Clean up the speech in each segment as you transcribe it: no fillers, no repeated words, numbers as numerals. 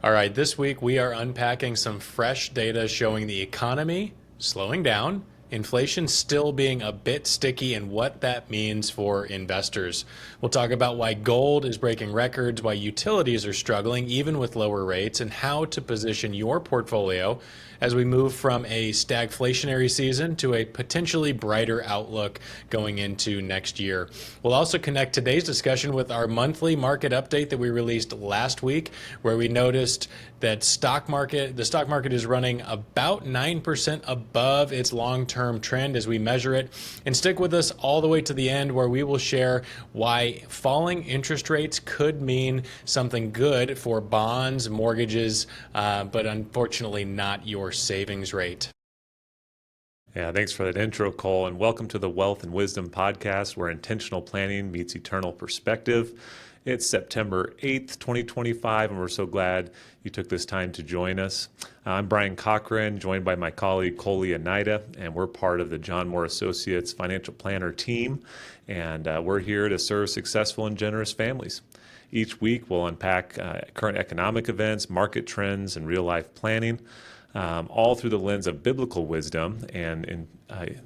All right, this week we are unpacking some fresh data showing the economy slowing down, inflation still being a bit sticky, and what that means for investors. We'll talk about why gold is breaking records, why utilities are struggling even with lower rates, and how to position your portfolio as we move from a stagflationary season to a potentially brighter outlook going into next year. We'll also connect today's discussion with our monthly market update that we released last week, where we noticed that the stock market is running about 9% above its long-term trend as we measure it. And stick with us all the way to the end, where we will share why falling interest rates could mean something good for bonds, mortgages, but unfortunately not your savings rate. Yeah, thanks for that intro, Cole, and welcome to the Wealth and Wisdom podcast, where intentional planning meets eternal perspective. It's September 8th, 2025, and we're so glad you took this time to join us. I'm Brian Cochran, joined by my colleague, Cole Leonida, and we're part of the John Moore Associates Financial Planner team, and we're here to serve successful and generous families. Each week, we'll unpack current economic events, market trends, and real-life planning, all through the lens of biblical wisdom and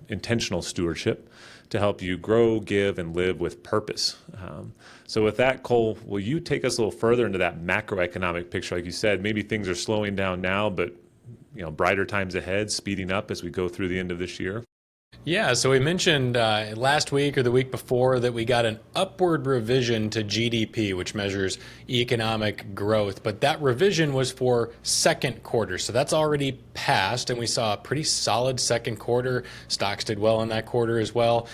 intentional stewardship to help you grow, give, and live with purpose. So with that, Cole, will you take us a little further into that macroeconomic picture? Like you said, maybe things are slowing down now, but brighter times ahead, speeding up as we go through the end of this year. Yeah, so we mentioned last week or the week before that we got an upward revision to GDP, which measures economic growth, but that revision was for second quarter. So that's already passed, and we saw a pretty solid second quarter. Stocks did well in that quarter as well.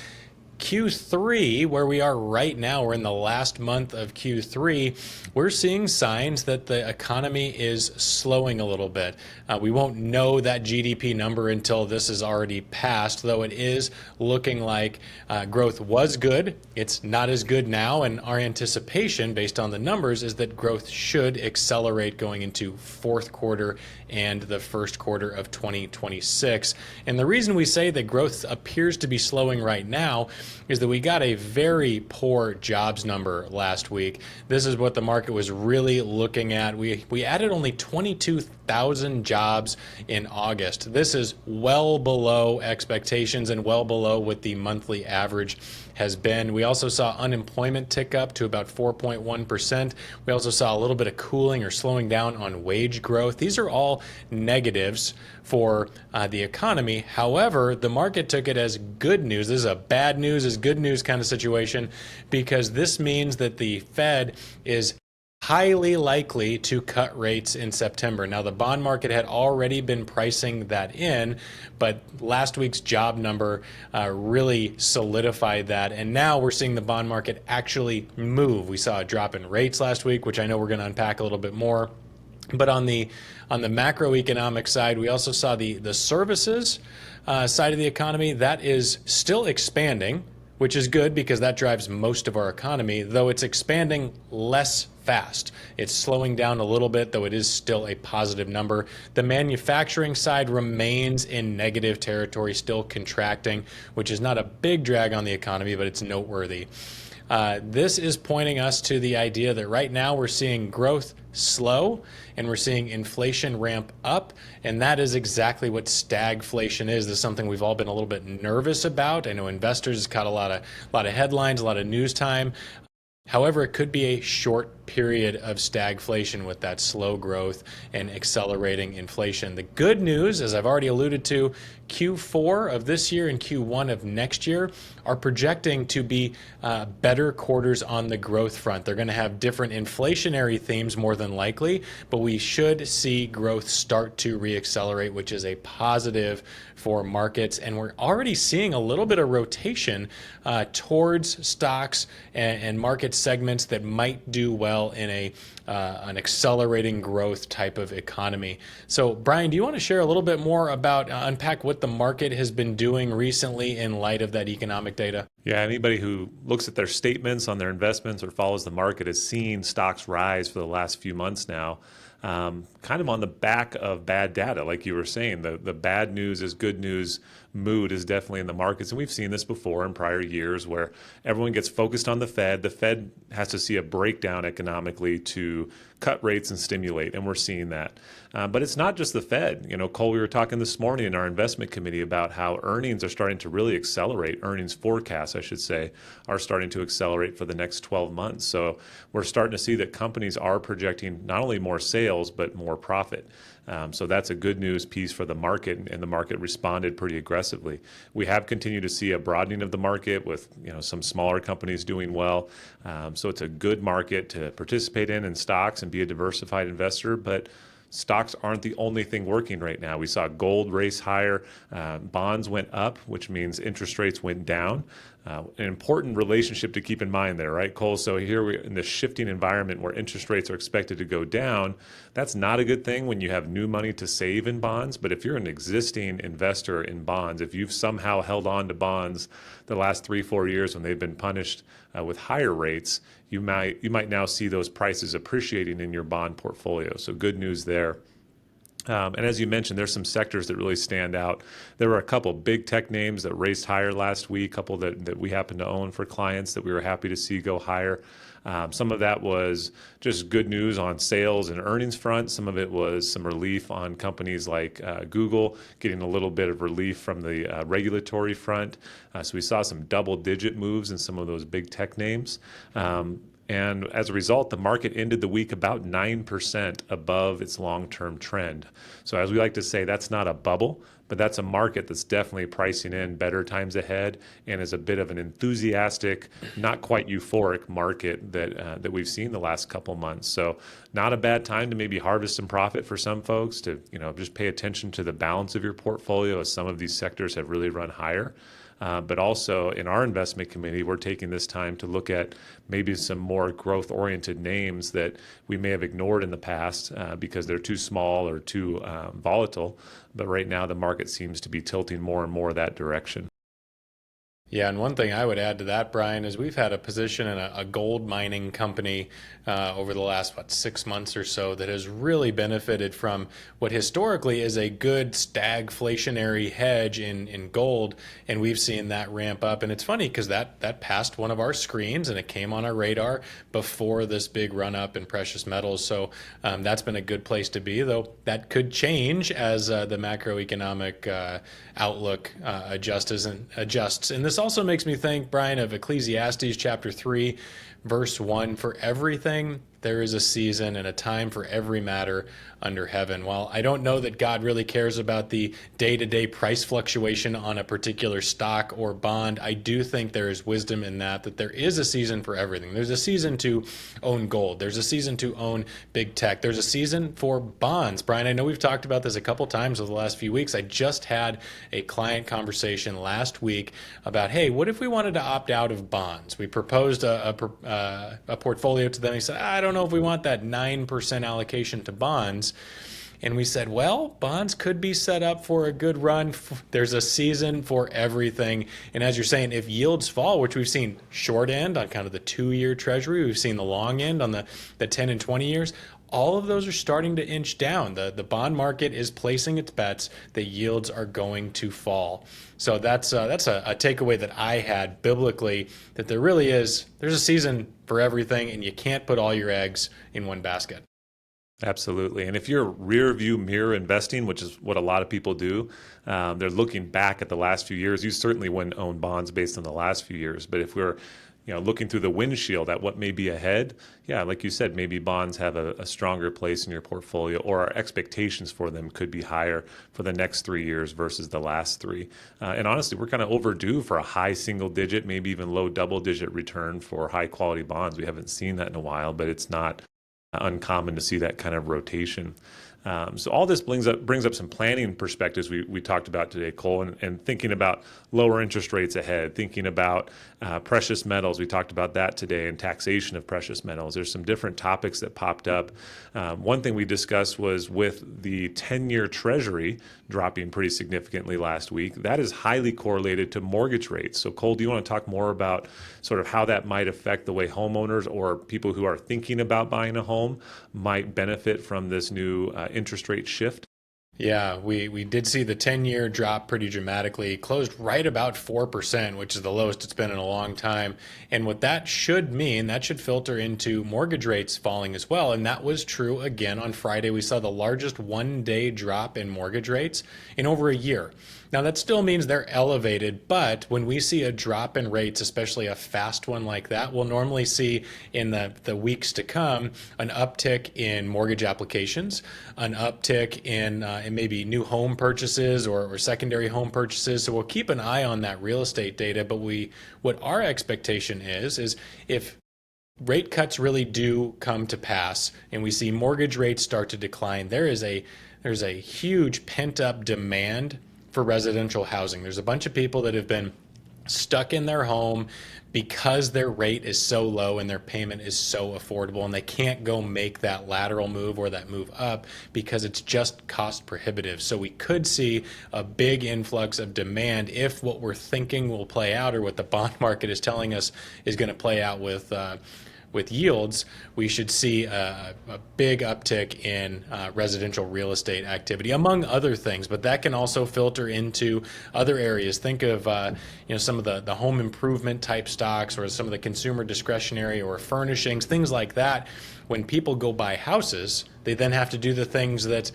Q3, where we are right now, we're in the last month of Q3, we're seeing signs that the economy is slowing a little bit. We won't know that GDP number until this is already passed, though it is looking like growth was good. It's not as good now, and our anticipation, based on the numbers, is that growth should accelerate going into fourth quarter and the first quarter of 2026. And the reason we say that growth appears to be slowing right now is that we got a very poor jobs number last week. This is what the market was really looking at. We added only 22,000 jobs in August. This is well below expectations and well below what the monthly average has been. We also saw unemployment tick up to about 4.1%. We also saw a little bit of cooling or slowing down on wage growth. These are all negatives for the economy. However, the market took it as good news. This is a bad news is good news kind of situation, because this means that the Fed is highly likely to cut rates in September. Now, the bond market had already been pricing that in, but last week's job number really solidified that. And now we're seeing the bond market actually move. We saw a drop in rates last week, which I know we're going to unpack a little bit more. But on the macroeconomic side, we also saw the services side of the economy that is still expanding, which is good because that drives most of our economy, though it's expanding less fast. It's slowing down a little bit, though it is still a positive number. The manufacturing side remains in negative territory, still contracting, which is not a big drag on the economy, but it's noteworthy. This is pointing us to the idea that right now we're seeing growth slow and we're seeing inflation ramp up, and that is exactly what stagflation is. This is something we've all been a little bit nervous about. I know investors caught a lot of headlines, a lot of news time. However, it could be a short period of stagflation with that slow growth and accelerating inflation. The good news, as I've already alluded to, Q4 of this year and Q1 of next year are projecting to be better quarters on the growth front. They're going to have different inflationary themes more than likely, but we should see growth start to reaccelerate, which is a positive for markets. And we're already seeing a little bit of rotation towards stocks and market segments that might do well in an accelerating growth type of economy. So, Brian, do you want to share a little bit more about unpack what the market has been doing recently in light of that economic data? Yeah, anybody who looks at their statements on their investments or follows the market has seen stocks rise for the last few months now, kind of on the back of bad data. Like you were saying, the bad news is good news mood is definitely in the markets. And we've seen this before in prior years where everyone gets focused on the Fed. The Fed has to see a breakdown economically to cut rates and stimulate, and we're seeing that. But it's not just the Fed. Cole, we were talking this morning in our investment committee about how earnings are starting to really accelerate. Earnings forecasts, I should say, are starting to accelerate for the next 12 months. So we're starting to see that companies are projecting not only more sales, but more profit. So that's a good news piece for the market, and the market responded pretty aggressively. We have continued to see a broadening of the market with some smaller companies doing well. So it's a good market to participate in stocks and be a diversified investor, but stocks aren't the only thing working right now. We saw gold race higher, bonds went up, which means interest rates went down. An important relationship to keep in mind there, right, Cole? So here we're in this shifting environment where interest rates are expected to go down. That's not a good thing when you have new money to save in bonds. But if you're an existing investor in bonds, if you've somehow held on to bonds the last 3-4 years when they've been punished with higher rates, you might now see those prices appreciating in your bond portfolio. So good news there. And as you mentioned, there's some sectors that really stand out. There were a couple big tech names that raced higher last week, a couple that we happen to own for clients that we were happy to see go higher. Some of that was just good news on sales and earnings front. Some of it was some relief on companies like Google, getting a little bit of relief from the regulatory front. So we saw some double-digit moves in some of those big tech names. And as a result, the market ended the week about 9% above its long-term trend. So as we like to say, that's not a bubble, but that's a market that's definitely pricing in better times ahead and is a bit of an enthusiastic, not quite euphoric market that we've seen the last couple months. So not a bad time to maybe harvest some profit for some folks, to just pay attention to the balance of your portfolio as some of these sectors have really run higher. But also in our investment committee, we're taking this time to look at maybe some more growth-oriented names that we may have ignored in the past because they're too small or too volatile. But right now, the market seems to be tilting more and more that direction. Yeah, and one thing I would add to that, Brian, is we've had a position in a gold mining company over the last, 6 months or so that has really benefited from what historically is a good stagflationary hedge in gold, and we've seen that ramp up. And it's funny because that passed one of our screens and it came on our radar before this big run up in precious metals. So that's been a good place to be, though that could change as the macroeconomic outlook adjusts. And this also makes me think, Brian, of Ecclesiastes chapter 3, verse 1. For everything there is a season and a time for every matter under heaven. While I don't know that God really cares about the day-to-day price fluctuation on a particular stock or bond, I do think there is wisdom in that there is a season for everything. There's a season to own gold. There's a season to own big tech. There's a season for bonds. Brian, I know we've talked about this a couple times over the last few weeks. I just had a client conversation last week about, hey, what if we wanted to opt out of bonds? We proposed a portfolio to them. He said, I don't know if we want that 9% allocation to bonds. And we said, well, bonds could be set up for a good run. There's a season for everything. And as you're saying, if yields fall, which we've seen short end on kind of the 2-year treasury, we've seen the long end on the 10 and 20 years, all of those are starting to inch down. The bond market is placing its bets that yields are going to fall. So that's a takeaway that I had biblically, that there's a season for everything, and you can't put all your eggs in one basket. Absolutely. And if you're rear view mirror investing, which is what a lot of people do, they're looking back at the last few years. You certainly wouldn't own bonds based on the last few years. But if we're looking through the windshield at what may be ahead, yeah, like you said, maybe bonds have a stronger place in your portfolio, or our expectations for them could be higher for the next 3 years versus the last 3. And honestly, we're kind of overdue for a high single digit, maybe even low double digit return for high quality bonds. We haven't seen that in a while, but it's not uncommon to see that kind of rotation. So all this brings up some planning perspectives we talked about today, Cole, and thinking about lower interest rates ahead, thinking about precious metals. We talked about that today, and taxation of precious metals. There's some different topics that popped up. One thing we discussed was with the 10-year treasury dropping pretty significantly last week. That is highly correlated to mortgage rates. So Cole, do you want to talk more about sort of how that might affect the way homeowners or people who are thinking about buying a home might benefit from this new interest rate shift? Yeah, we did see the 10-year drop pretty dramatically, closed right about 4%, which is the lowest it's been in a long time. And what that should mean, that should filter into mortgage rates falling as well. And that was true again on Friday. We saw the largest one-day drop in mortgage rates in over a year. Now, that still means they're elevated, but when we see a drop in rates, especially a fast one like that, we'll normally see in the weeks to come an uptick in mortgage applications, an uptick in maybe new home purchases or secondary home purchases. So we'll keep an eye on that real estate data. But what our expectation is if rate cuts really do come to pass and we see mortgage rates start to decline, there's a huge pent up demand for residential housing. There's a bunch of people that have been stuck in their home because their rate is so low and their payment is so affordable, and they can't go make that lateral move or that move up because it's just cost prohibitive. So we could see a big influx of demand if what we're thinking will play out, or what the bond market is telling us is going to play out with yields. We should see a big uptick in residential real estate activity, among other things. But that can also filter into other areas. Think of some of the home improvement type stocks, or some of the consumer discretionary or furnishings, things like that. When people go buy houses, they then have to do the things that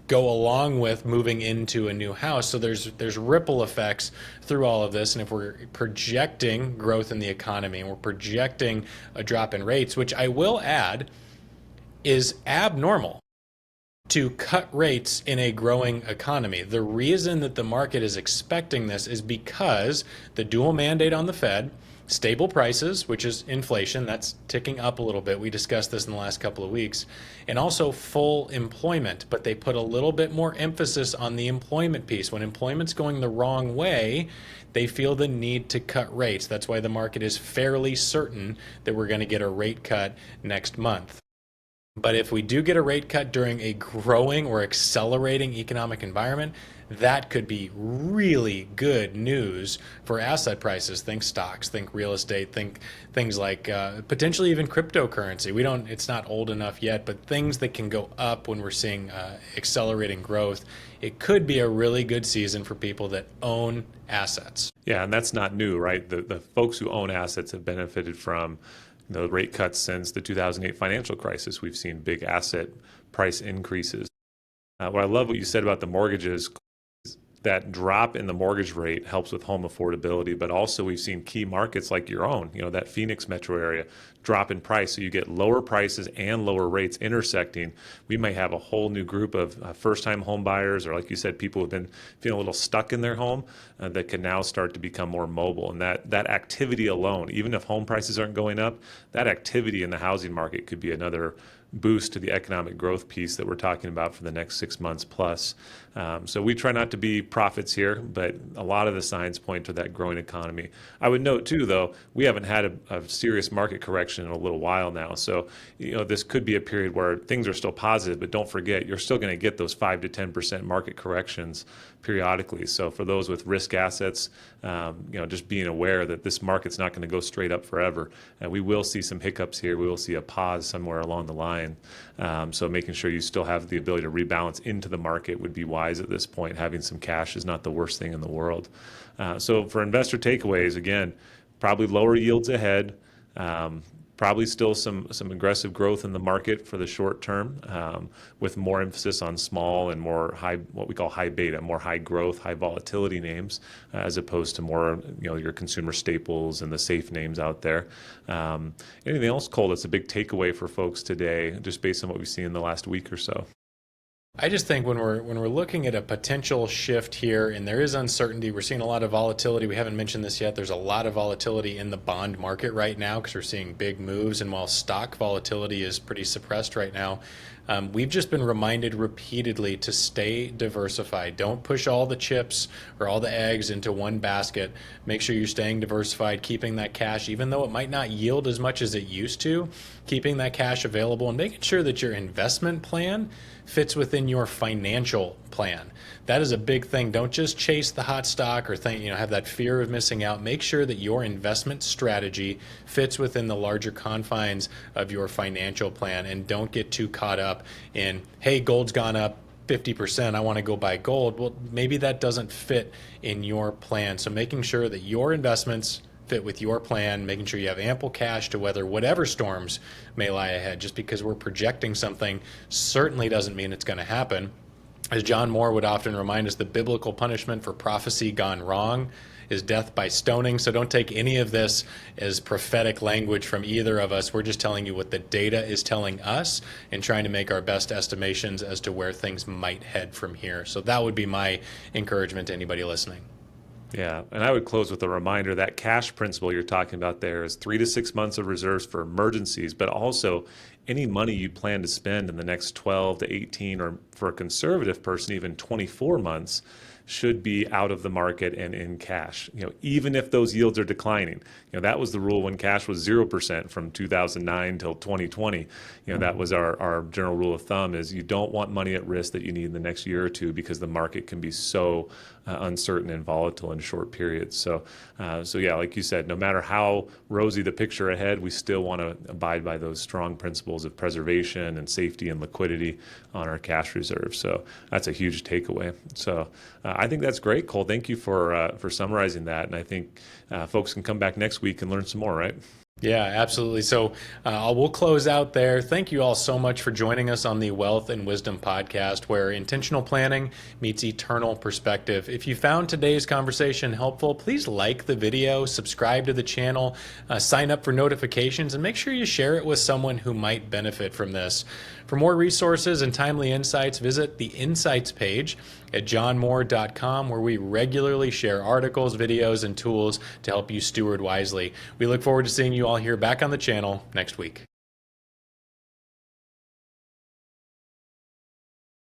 go along with moving into a new house. So there's ripple effects through all of this. And if we're projecting growth in the economy and we're projecting a drop in rates, which I will add is abnormal to cut rates in a growing economy. The reason that the market is expecting this is because the dual mandate on the Fed, stable prices, which is inflation, that's ticking up a little bit. We discussed this in the last couple of weeks, and also full employment, but they put a little bit more emphasis on the employment piece. When employment's going the wrong way, they feel the need to cut rates. That's why the market is fairly certain that we're going to get a rate cut next month. But if we do get a rate cut during a growing or accelerating economic environment, that could be really good news for asset prices. Think stocks, think real estate, think things like potentially even cryptocurrency. It's not old enough yet, but things that can go up when we're seeing accelerating growth. It could be a really good season for people that own assets. Yeah, and that's not new, right? The folks who own assets have benefited from the rate cuts since the 2008 financial crisis. We've seen big asset price increases. What I love what you said about the mortgages, that drop in the mortgage rate helps with home affordability, but also we've seen key markets like your own, that Phoenix metro area, drop in price. So you get lower prices and lower rates intersecting. We may have a whole new group of first-time home buyers, or like you said, people who've been feeling a little stuck in their home that can now start to become more mobile. And that activity alone, even if home prices aren't going up, that activity in the housing market could be another boost to the economic growth piece that we're talking about for the next 6 months plus. So we try not to be prophets here, but a lot of the signs point to that growing economy. I would note too, though, we haven't had a serious market correction in a little while now. So, this could be a period where things are still positive, but don't forget, you're still going to get those 5 to 10% market corrections periodically. So for those with risk assets, just being aware that this market's not going to go straight up forever. And we will see some hiccups here. We will see a pause somewhere along the line. So making sure you still have the ability to rebalance into the market would be wise at this point. Having some cash is not the worst thing in the world. So for investor takeaways, again, probably lower yields ahead. Probably still some aggressive growth in the market for the short term, with more emphasis on small and more high, what we call high beta, more high growth, high volatility names, as opposed to more, your consumer staples and the safe names out there. Anything else, Cole, that's a big takeaway for folks today, just based on what we've seen in the last week or so? I just think when we're looking at a potential shift here, and there is uncertainty, we're seeing a lot of volatility. We haven't mentioned this yet. There's a lot of volatility in the bond market right now because we're seeing big moves. And while stock volatility is pretty suppressed right now, we've just been reminded repeatedly to stay diversified. Don't push all the chips or all the eggs into one basket. Make sure you're staying diversified, keeping that cash, even though it might not yield as much as it used to, keeping that cash available and making sure that your investment plan fits within your financial plan. That is a big thing. Don't just chase the hot stock or have that fear of missing out. Make sure that your investment strategy fits within the larger confines of your financial plan, and don't get too caught up in, hey, gold's gone up, 50%, I want to go buy gold. Well, maybe that doesn't fit in your plan. So making sure that your investments fit with your plan, making sure you have ample cash to weather whatever storms may lie ahead. Just because we're projecting something certainly doesn't mean it's going to happen. As John Moore would often remind us, the biblical punishment for prophecy gone wrong is death by stoning. So don't take any of this as prophetic language from either of us. We're just telling you what the data is telling us and trying to make our best estimations as to where things might head from here. So that would be my encouragement to anybody listening. Yeah, and I would close with a reminder that cash principle you're talking about there is 3 to 6 months of reserves for emergencies, but also any money you plan to spend in the next 12 to 18, or for a conservative person, even 24 months, should be out of the market and in cash. Even if those yields are declining. That was the rule when cash was 0% from 2009 till 2020. That was our general rule of thumb: is you don't want money at risk that you need in the next year or two, because the market can be so uncertain and volatile in short periods. So yeah, like you said, no matter how rosy the picture ahead, we still want to abide by those strong principles of preservation and safety and liquidity on our cash reserves. So that's a huge takeaway. So I think that's great, Cole. Thank you for summarizing that. And I think folks can come back next week and learn some more, right? Yeah, absolutely. So we'll close out there. Thank you all so much for joining us on the Wealth and Wisdom podcast, where intentional planning meets eternal perspective. If you found today's conversation helpful, please like the video, subscribe to the channel, sign up for notifications, and make sure you share it with someone who might benefit from this. For more resources and timely insights, visit the Insights page at johnmoore.com, where we regularly share articles, videos, and tools to help you steward wisely. We look forward to seeing you all here back on the channel next week.